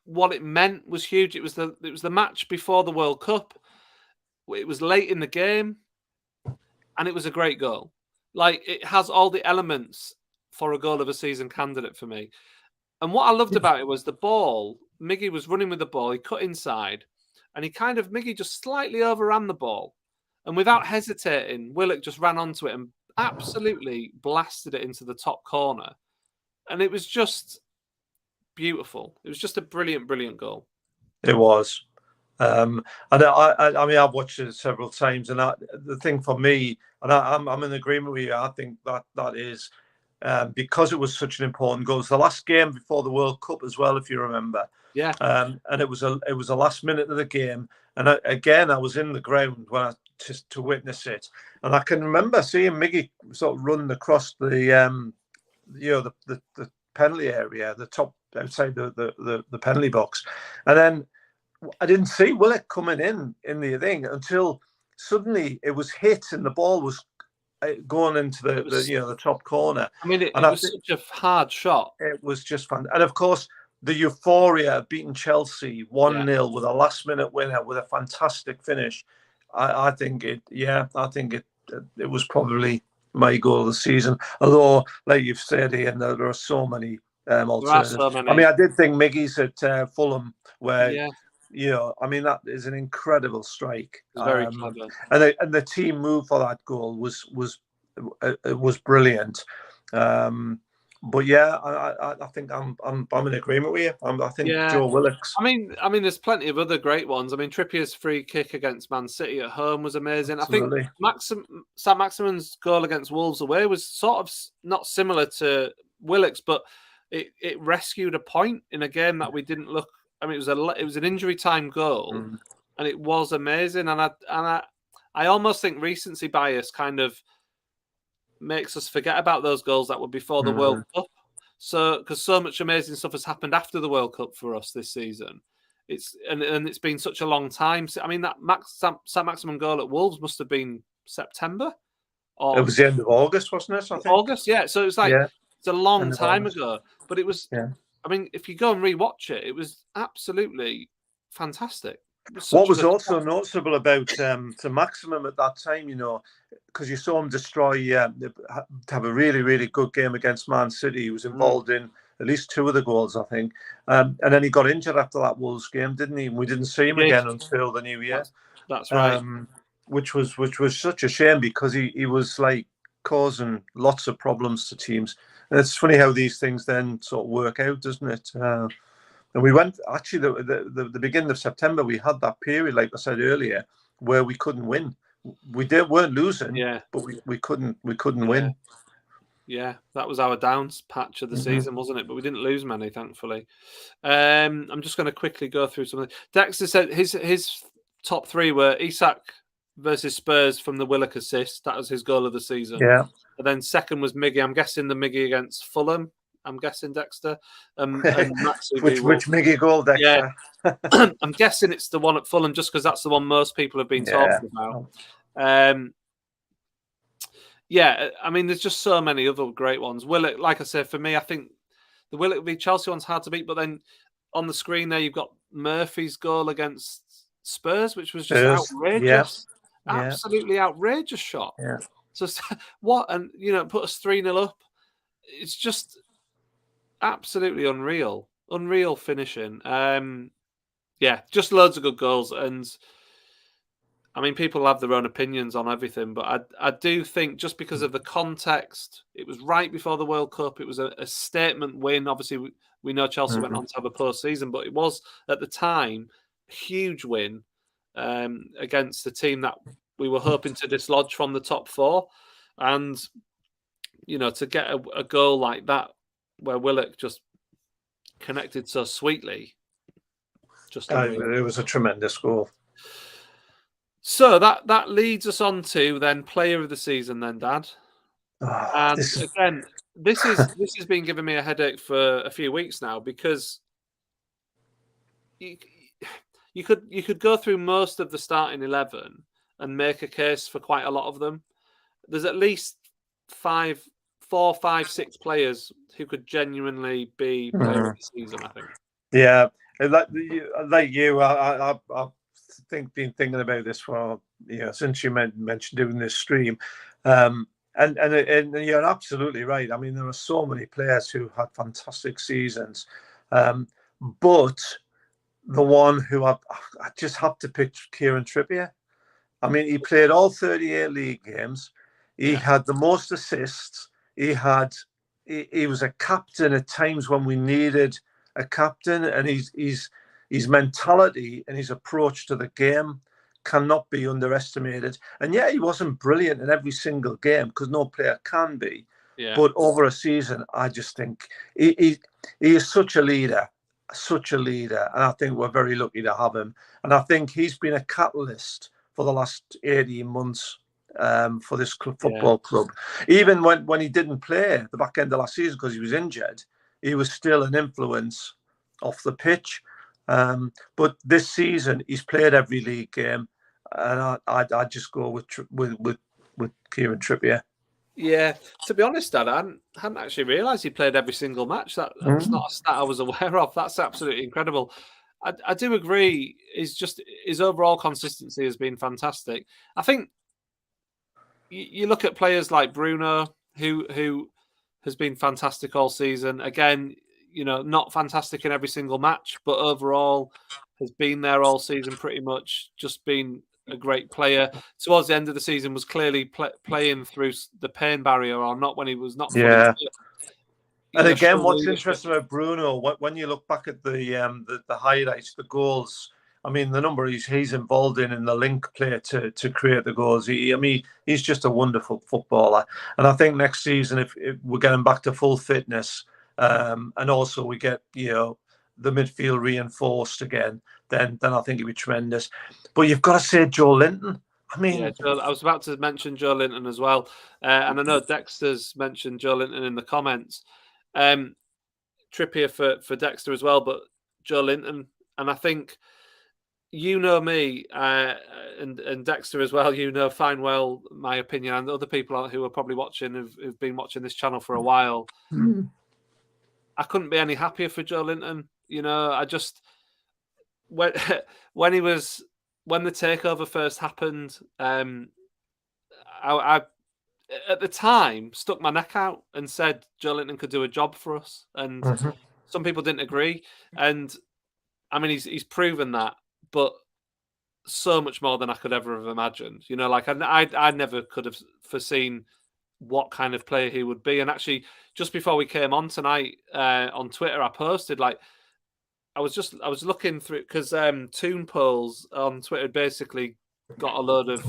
what it meant was huge. It was the match before the World Cup. It was late in the game, and it was a great goal. Like, it has all the elements for a goal of a season candidate for me. And what I loved about it was the ball. Miggy was running with the ball. He cut inside, and Miggy just slightly overran the ball, And without hesitating, Willock just ran onto it and absolutely blasted it into the top corner. And it was just beautiful. It was just a brilliant, brilliant goal. It was. And I mean, I've watched it several times, and the thing for me, and I'm in agreement with you. I think that is because it was such an important goal. It was the last game before the World Cup as well, if you remember. Yeah. And it was a last minute of the game, and I was in the ground when to witness it, and I can remember seeing Miggy sort of run across the the penalty area, the top outside the penalty box, and then I didn't see Willock coming in the thing until suddenly it was hit and the ball was going into the top corner. I mean, it was such a hard shot. It was just fun, and of course the euphoria of beating Chelsea 1-0 with a last-minute winner with a fantastic finish. I think it was probably my goal of the season. Although, like you've said, Ian, there are so many alternatives. There are so many. I mean, I did think Miggy's at Fulham, where I mean, that is an incredible strike. Very clever. And the team move for that goal was brilliant. But yeah, I think I'm in agreement with you. I think Joe Willock's. I mean, there's plenty of other great ones. I mean, Trippier's free kick against Man City at home was amazing. Absolutely. I think Sam Maximin's goal against Wolves away was sort of not similar to Willock's, but it rescued a point in a game that we didn't look. I mean, it was an injury time goal, and it was amazing. And I almost think recency bias kind of makes us forget about those goals that were before the World Cup. So, because so much amazing stuff has happened after the World Cup for us this season, it's been such a long time. I mean, that Sam Maximin goal at Wolves must have been September, or it was the end of August, wasn't it? I think August. Yeah. So it's like it's a long time ago, but it was. Yeah. I mean, if you go and rewatch it, it was absolutely fantastic. What was also noticeable about to Maximum at that time, because you saw him destroy, have a really, really good game against Man City. He was involved in at least 2 of the goals, I think. And then he got injured after that Wolves game, didn't he? And we didn't see him again until the new year. That's right. Which was such a shame because he was like causing lots of problems to teams. And it's funny how these things then sort of work out, doesn't it? And we went actually the beginning of September. We had that period, like I said earlier, where we couldn't win. We weren't losing, but we couldn't win. Yeah, that was our downs patch of the season, wasn't it? But we didn't lose many, thankfully. I'm just going to quickly go through something. Dexter said his top 3 were Isak versus Spurs from the Willock assist. That was his goal of the season. Yeah. And then second was Miggy. I'm guessing the Miggy against Fulham. I'm guessing Dexter. And which Miggy goal, Dexter? Yeah. I'm guessing it's the one at Fulham just because that's the one most people have been talking about. I mean, there's just so many other great ones. Willock, like I said, for me, I think the Willock v Chelsea one's hard to beat, but then on the screen there, you've got Murphy's goal against Spurs, which was just outrageous. Absolutely outrageous shot. Yeah. So what? And, put us 3-0 up. It's just absolutely unreal. Unreal finishing. Just loads of good goals. And I mean, people have their own opinions on everything, but I do think just because of the context, it was right before the World Cup. It was a statement win. Obviously, we know Chelsea went on to have a post-season, but it was at the time a huge win against the team that we were hoping to dislodge from the top 4. And, to get a goal like that where Willock just connected so sweetly. It was a tremendous goal. So that leads us on to then player of the season then, Dad. Again, this has been giving me a headache for a few weeks now because you could go through most of the starting 11 and make a case for quite a lot of them. There's at least 4, 5, 6 players who could genuinely be player of the season, I think. Yeah, like you, I've been thinking about this for since you mentioned doing this stream, and you're absolutely right. I mean, there are so many players who had fantastic seasons, but the one who I just have to pick Kieran Trippier. I mean, he played all 38 league games. He had the most assists. He was a captain at times when we needed a captain, and his mentality and his approach to the game cannot be underestimated. And yeah, he wasn't brilliant in every single game because no player can be. Yeah. But over a season, I just think he is such a leader, and I think we're very lucky to have him. And I think he's been a catalyst for the last 18 months for this football club. Even when he didn't play the back end of last season because he was injured, he was still an influence off the pitch. But this season, he's played every league game, and I'd just go with Kieran Trippier. Yeah, to be honest, Dad, I hadn't actually realised he played every single match. That's not a stat I was aware of. That's absolutely incredible. I do agree. His overall consistency has been fantastic. I think you look at players like Bruno, who has been fantastic all season. Again, not fantastic in every single match, but overall has been there all season pretty much. Just been a great player. Towards the end of the season, was clearly playing through the pain barrier, or not when he was not fully fit. And again, what's interesting about Bruno, when you look back at the highlights, the goals, I mean, the number he's involved in the link play to create the goals. He's just a wonderful footballer. And I think next season, if we're getting back to full fitness, and also we get the midfield reinforced again, then I think it'd be tremendous. But you've got to say Joe Linton. I mean, I was about to mention Joe Linton as well, and I know Dexter's mentioned Joe Linton in the comments. Trippier for Dexter as well, but Joe Linton, and I think me and Dexter as well. Fine well my opinion, and other people who are probably watching who've been watching this channel for a while. I couldn't be any happier for Joe Linton. I just when the takeover first happened, I at the time stuck my neck out and said Joe Linton could do a job for us, and some people didn't agree. And I mean, he's proven that, but so much more than I could ever have imagined. I never could have foreseen what kind of player he would be. And actually, just before we came on tonight on Twitter, I posted I was looking through because Toon Polls on Twitter basically got a load of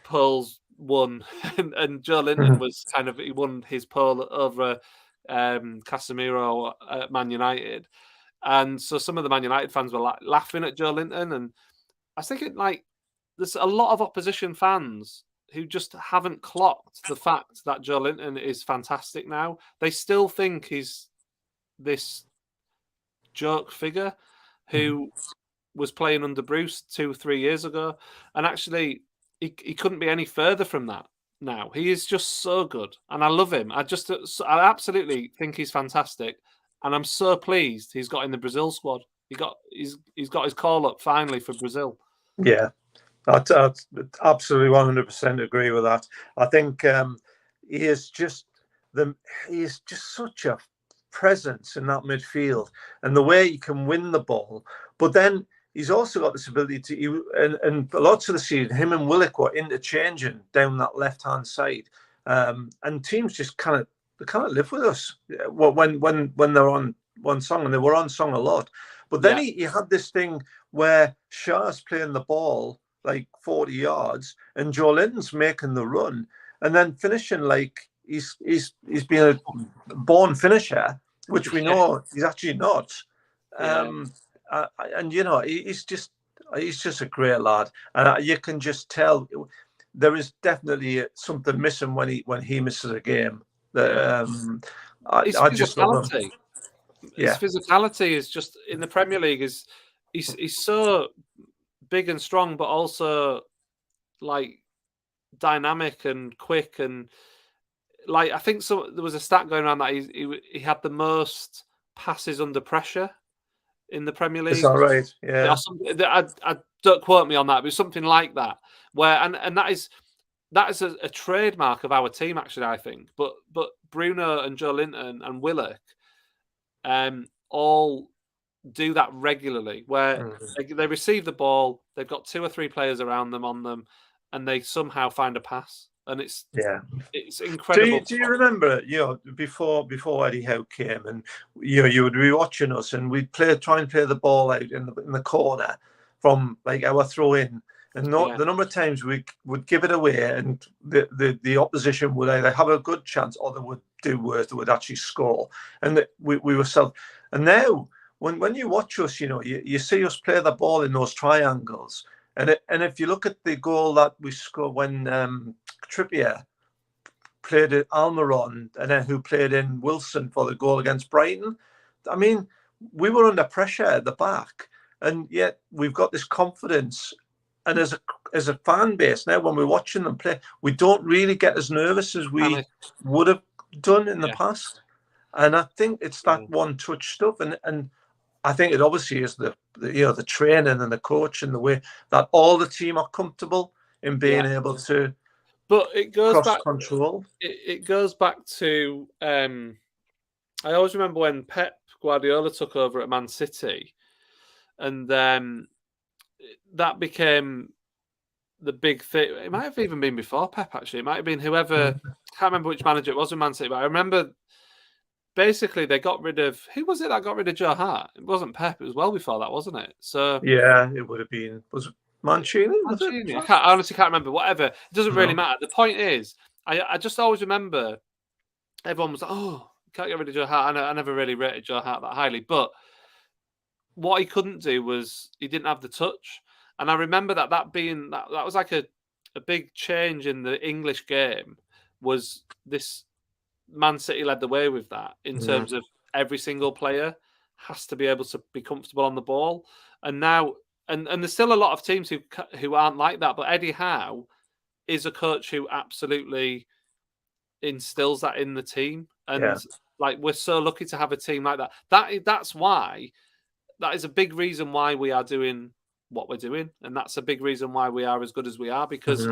polls won, and Joe Linton was he won his poll over Casemiro at Man United, and so some of the Man United fans were laughing at Joe Linton, and I was thinking there's a lot of opposition fans who just haven't clocked the fact that Joe Linton is fantastic now. They still think he's this joke figure who was playing under Bruce 2-3 years ago, and actually he couldn't be any further from that now. He is just so good, and I love him. I absolutely think he's fantastic, and I'm so pleased he's got in the Brazil squad. He's got his call up finally for Brazil. Yeah, I absolutely 100% agree with that. I think he is just such a presence in that midfield, and the way he can win the ball. But then he's also got this ability to, and lots of the season, him and Willock were interchanging down that left hand side, and teams just kind of live with us when they're on Unsung, and they were Unsung a lot. But then he had this thing where Shah's playing the ball 40 yards, and Joe Linton's making the run, and then finishing he's been a born finisher, which we know he's actually not. And he's just a great lad, and you can just tell there is definitely something missing when he misses a game. I just love him. His physicality is just in the Premier League he's so big and strong, but also dynamic and quick, and I think there was a stat going around that he had the most passes under pressure in the Premier League. Is that right? Yeah. I don't quote me on that, but something like that. Where and that is a trademark of our team, actually. I think, but Bruno and Joe Linton and Willock, all do that regularly, where they receive the ball, they've got 2 or 3 players around them on them, and they somehow find a pass, and it's incredible. Do you remember, before Eddie Howe came, and you would be watching us, and we'd try and play the ball out in the corner from like our throw in, and the number of times we would give it away, and the opposition would either have a good chance or they would do worse, they would actually score, and we were self. And now when you watch us, you see us play the ball in those triangles, and if you look at the goal that we scored when Trippier played at Almiron, and then who played in Wilson for the goal against Brighton. I mean, we were under pressure at the back, and yet we've got this confidence. And as a fan base now, when we're watching them play, we don't really get as nervous as we would have done in the past. And I think it's that one-touch stuff, and I think it obviously is the training and the coach and the way that all the team are comfortable in being able to. But it goes back. Control. It goes back to. I always remember when Pep Guardiola took over at Man City, and that became the big thing. It might have even been before Pep. Actually, it might have been whoever. I can't remember which manager it was in Man City, but I remember. Basically, they got rid of who was it that got rid of Joe Hart? It wasn't Pep. It was well before that, wasn't it? So yeah, it would have been. Was it Mancini? I honestly can't remember. Whatever. It doesn't really matter. The point is, I just always remember everyone was like, "Oh, can't get rid of Joe Hart." I never really rated Joe Hart that highly, but what he couldn't do was he didn't have the touch. And I remember that being that was like a big change in the English game. Was this Man City led the way with that in terms of every single player has to be able to be comfortable on the ball, and now. And there's still a lot of teams who aren't like that. But Eddie Howe is a coach who absolutely instills that in the team. And like we're so lucky to have a team like that. That's why that is a big reason why we are doing what we're doing. And that's a big reason why we are as good as we are, because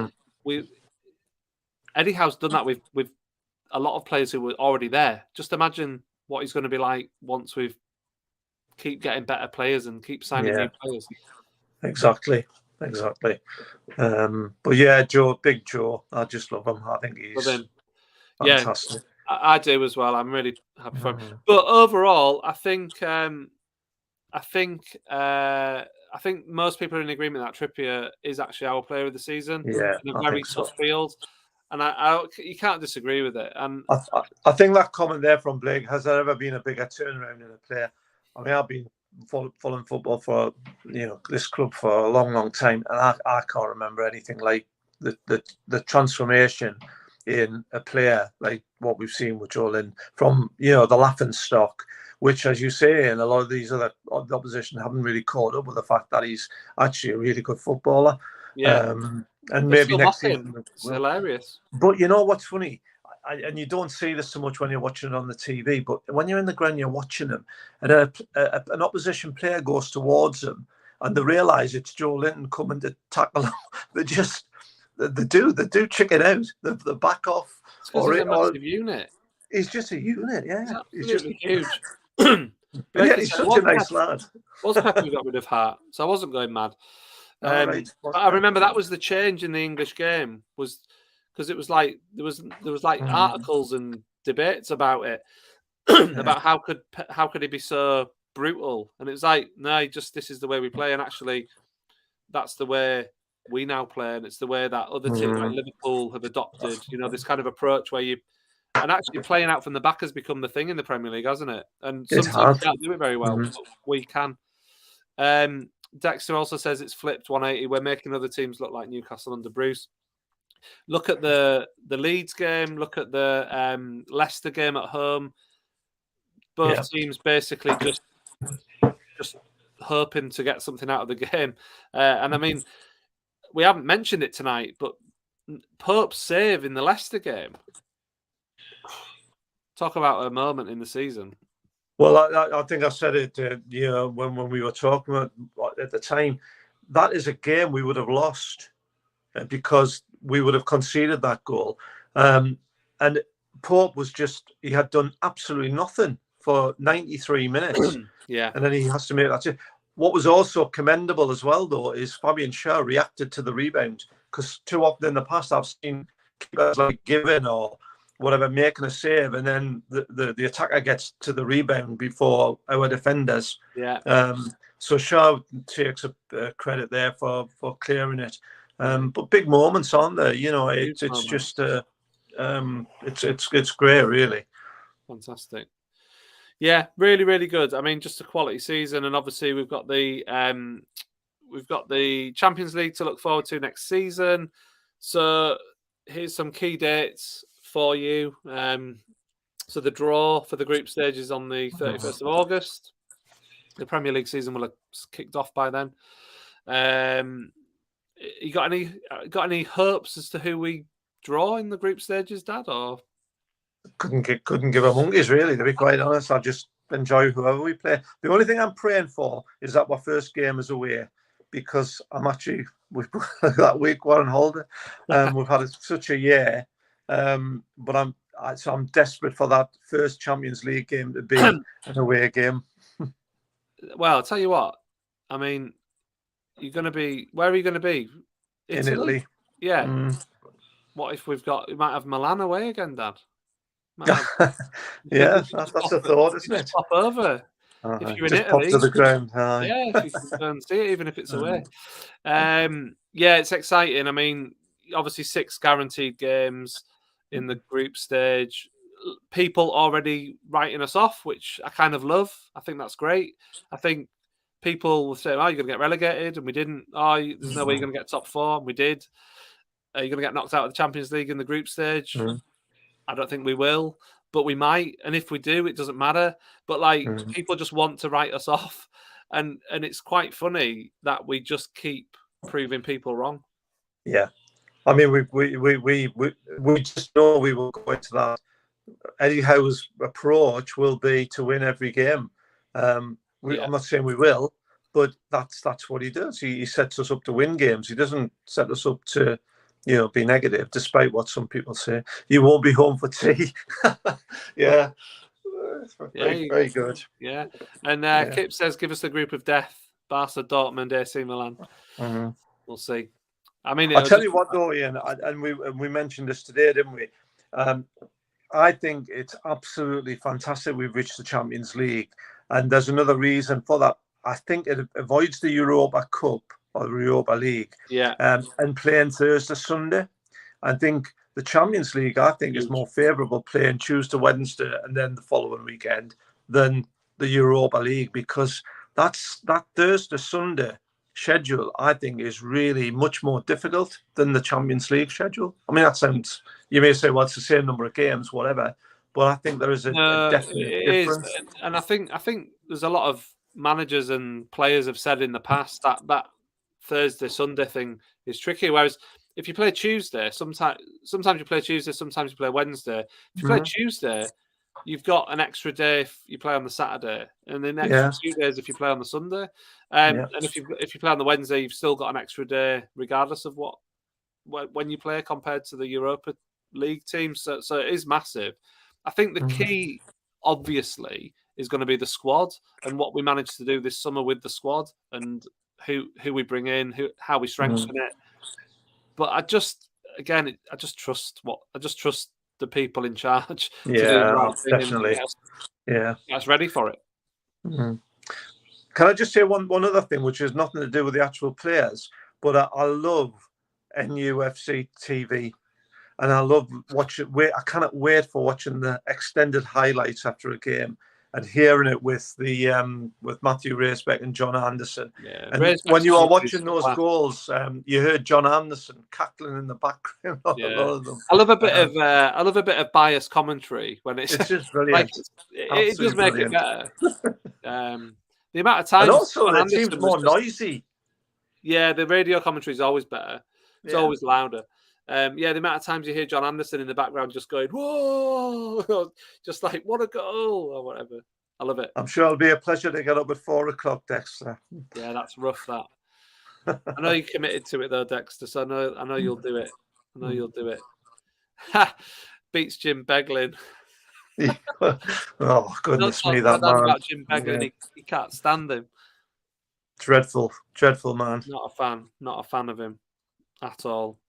Eddie Howe's done that with a lot of players who were already there. Just imagine what he's going to be like once we keep getting better players and keep signing new players. Exactly. But yeah, Big Joe, I just love him. I think he's fantastic. Yeah, I do as well. I'm really happy for him. But overall, I think most people are in agreement that Trippier is actually our player of the season. Yeah, in a very tough field, and you can't disagree with it. And I think that comment there from Blake, has there ever been a bigger turnaround in a player? I mean, I've been following football for this club for a long time, and I can't remember anything like the transformation in a player like what we've seen with Joelin from the laughing stock, which, as you say, and a lot of these the opposition haven't really caught up with the fact that he's actually a really good footballer. And maybe next season it's hilarious. But you know what's funny? And you don't see this so much when you're watching it on the TV, but when you're in the ground, you're watching them, and an opposition player goes towards them, and they realise it's Joe Linton coming to tackle them. They do chicken out. They back off. He's a massive unit. He's just a unit, yeah. He's just huge. He's such a nice lad. Was Pep who got rid of Hart, so I wasn't going mad. But I remember that was the change in the English game, was because it was like there was like articles and debates about it, about how could he be so brutal, and it was like, no, this is the way we play, and actually that's the way we now play, and it's the way that other teams like Liverpool have adopted, this kind of approach where and actually playing out from the back has become the thing in the Premier League, hasn't it? And sometimes we can't do it very well, but we can. Dexter also says it's flipped 180. We're making other teams look like Newcastle under Bruce. Look at the Leeds game. Look at the Leicester game at home. Both teams basically just hoping to get something out of the game. And I mean, we haven't mentioned it tonight, but Pope's save in the Leicester game. Talk about a moment in the season. Well, I think I said it, when we were talking about at the time. That is a game we would have lost because we would have conceded that goal. And Pope he had done absolutely nothing for 93 minutes. Yeah. And then he has to make that. What was also commendable as well, though, is Fabian Schär reacted to the rebound, because too often in the past I've seen keepers like giving or whatever making a save, and then the attacker gets to the rebound before our defenders. Yeah. So Schär takes a credit there for clearing it. But big moments on there, you know. It's just it's great, really. Fantastic. Yeah, really, really good. I mean, just a quality season, and obviously we've got the Champions League to look forward to next season. So here's some key dates for you. So the draw for the group stage is on the 31st of August. The Premier League season will have kicked off by then. You got any hopes as to who we draw in the group stages, Dad? Or couldn't give a monkeys, really, to be quite honest. I just enjoy whoever we play. The only thing I'm praying for is that my first game is away, because I'm actually that week we're on holiday. We've had such a year, but I'm desperate for that first Champions League game to be an away game. Well, I'll tell you what. I mean, you're going to be. Where are you going to be? In Italy. Yeah. What if we might have Milan away again, Dad? Yeah, that's a thought, isn't it? Pop over if you're in just Italy. Pop to the ground. Yeah, if you can go and see it, even if it's away. Yeah, it's exciting. I mean, obviously 6 guaranteed games in the group stage. People already writing us off, which I kind of love. I think that's great. I think people will say, "Oh, you're going to get relegated," and we didn't. "Oh, there's no way you're going to get top 4," and we did. Are you going to get knocked out of the Champions League in the group stage? I don't think we will, but we might. And if we do, it doesn't matter. But people just want to write us off, and it's quite funny that we just keep proving people wrong. Yeah, I mean, we just know we will go into that. Eddie Howe's approach will be to win every game. I'm not saying we will, but that's what he does. He sets us up to win games. He doesn't set us up to, be negative, despite what some people say. You won't be home for tea. Yeah. Very good. Yeah. And Kip says, give us the group of death. Barca, Dortmund, AC Milan. Mm-hmm. We'll see. I mean, I'll tell you what, though, Ian, and we mentioned this today, didn't we? I think it's absolutely fantastic we've reached the Champions League. And there's another reason for that. I think it avoids the Europa Cup or the Europa League. Yeah. And playing Thursday, Sunday. I think the Champions League, is more favourable playing Tuesday, Wednesday, and then the following weekend than the Europa League, because that Thursday, Sunday schedule, I think, is really much more difficult than the Champions League schedule. I mean, that sounds, you may say, well, it's the same number of games, whatever, but I think there is a definite difference. And I think there's a lot of managers and players have said in the past that Thursday, Sunday thing is tricky. Whereas if you play Tuesday, sometimes you play Tuesday, sometimes you play Wednesday. If you play Tuesday, you've got an extra day if you play on the Saturday, and the next 2 days if you play on the Sunday. And if you play on the Wednesday, you've still got an extra day, regardless of when you play, compared to the Europa League teams. So it is massive. I think the key, obviously, is going to be the squad and what we manage to do this summer with the squad, and who we bring in, how we strengthen it. But I just trust the people in charge to do the right thing. Definitely. That's ready for it. Mm-hmm. Can I just say one other thing, which has nothing to do with the actual players, but I love NUFC TV, and I love watching. I cannot wait for watching the extended highlights after a game and hearing it with Matthew Racebeck and John Anderson. Yeah, and when you are watching those goals, you heard John Anderson cackling in the background. A lot of them. I love a bit of biased commentary when it's just brilliant. It does make it better. The amount of times, and also it seems more noisy. Yeah, the radio commentary is always better. It's always louder. The amount of times you hear John Anderson in the background just going, "Whoa!" just like, what a goal, or whatever. I love it. I'm sure it'll be a pleasure to get up at 4 o'clock, Dexter. Yeah, that's rough, that. I know you're committed to it, though, Dexter, so I know you'll do it. I know you'll do it. Ha! Beats Jim Beglin. Oh, goodness me, Tell that Dad man. about Jim Beggar, and he can't stand him. Dreadful, dreadful man. Not a fan of him at all.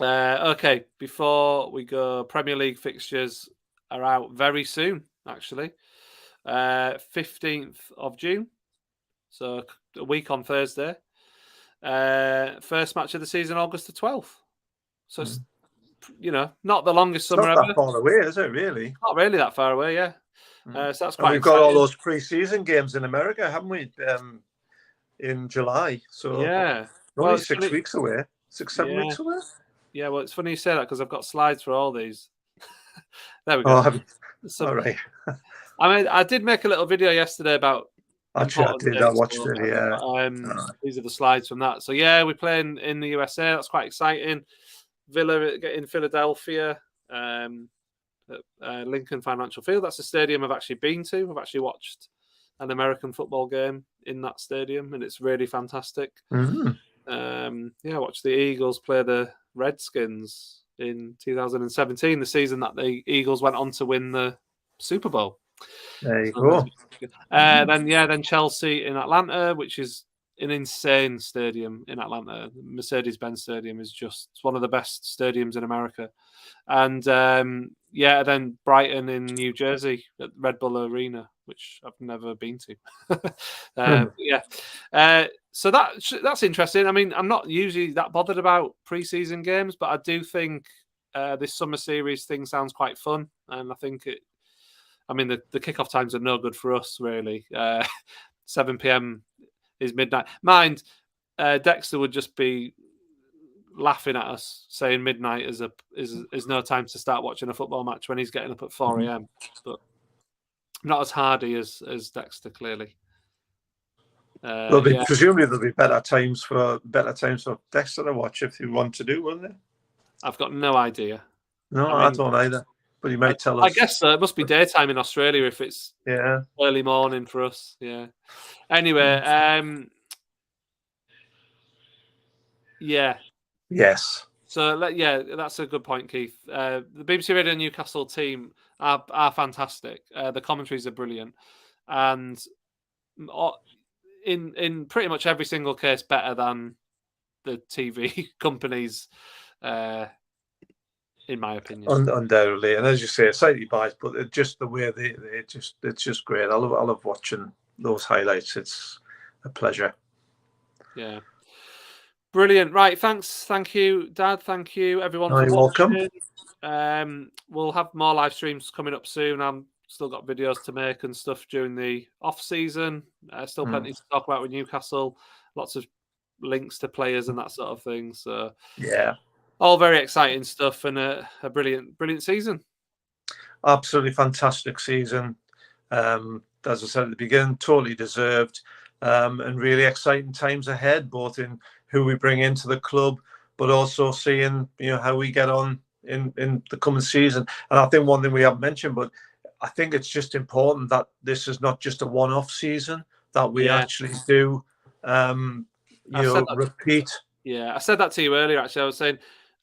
Okay, before we go, Premier League fixtures are out very soon, actually. 15th of June, so a week on Thursday. First match of the season, August the 12th. So it's, not the longest It's summer not ever. that far away, is it, really? Not really that far away, yeah. So that's quite And we've exciting. got all those pre-season games in America, haven't we, in July? So yeah. only 6 weeks away. 7 Yeah. weeks away? Yeah, well, it's funny you say that because I've got slides for all these. There we Oh, go. all right. I mean, I did make a little video yesterday about Actually, I did. I watched it, yeah. These are the slides from that. So, yeah, we're playing in the USA. That's quite exciting. Villa in Philadelphia, Lincoln Financial Field. That's a stadium I've actually been to. I've actually watched an American football game in that stadium, and it's really fantastic. Mm-hmm. I watched the Eagles play the Redskins in 2017, the season that the Eagles went on to win the Super Bowl. There you go. Then Chelsea in Atlanta, which is an insane stadium in Atlanta. Mercedes-Benz Stadium is just one of the best stadiums in America. And then Brighton in New Jersey at Red Bull Arena, which I've never been to. So that's interesting. I mean, I'm not usually that bothered about pre-season games, but I do think this summer series thing sounds quite fun, and I think the kickoff times are no good for us, really. 7 p.m. is midnight. Mind, Dexter would just be laughing at us saying midnight is no time to start watching a football match when he's getting up at 4 a.m. But not as hardy as Dexter, clearly. Presumably there'll be better times for Dexter to watch if you want to do, won't there? I've got no idea. No, I don't either. But you might tell us. I guess so. It must be daytime in Australia if it's early morning for us. Yeah. Anyway, Yes. So that's a good point, Keith. The BBC Radio Newcastle team are fantastic. The commentaries are brilliant, and in pretty much every single case, better than the TV companies. In my opinion, undoubtedly, and as you say, slightly biased, but it's just the way it's just great. I love watching those highlights. It's a pleasure. Yeah, brilliant. Right, thank you, Dad. Thank you, everyone. You're welcome. We'll have more live streams coming up soon. I'm still got videos to make and stuff during the off season. Still plenty to talk about with Newcastle. Lots of links to players and that sort of thing. So yeah. All very exciting stuff and a brilliant season. Absolutely fantastic season. As I said at the beginning, totally deserved, and really exciting times ahead, both in who we bring into the club, but also seeing how we get on in the coming season. And I think one thing we haven't mentioned, but I think it's just important that this is not just a one-off season, that we actually do repeat. Yeah, I said that to you earlier, actually. I was saying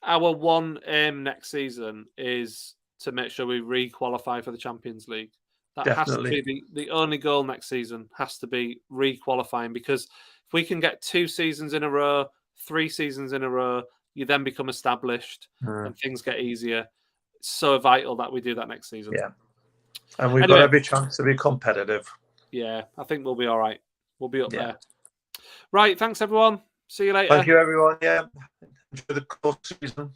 our one aim next season is to make sure we re-qualify for the Champions League. That Definitely. has to be the only goal next season, has to be re-qualifying, because if we can get 2 seasons in a row, 3 seasons in a row, you then become established and things get easier. It's so vital that we do that next season. Yeah. And we've got every chance to be competitive. Yeah, I think we'll be all right. We'll be up there. Right, thanks everyone. See you later. Thank you, everyone. Yeah. Enjoy the course season.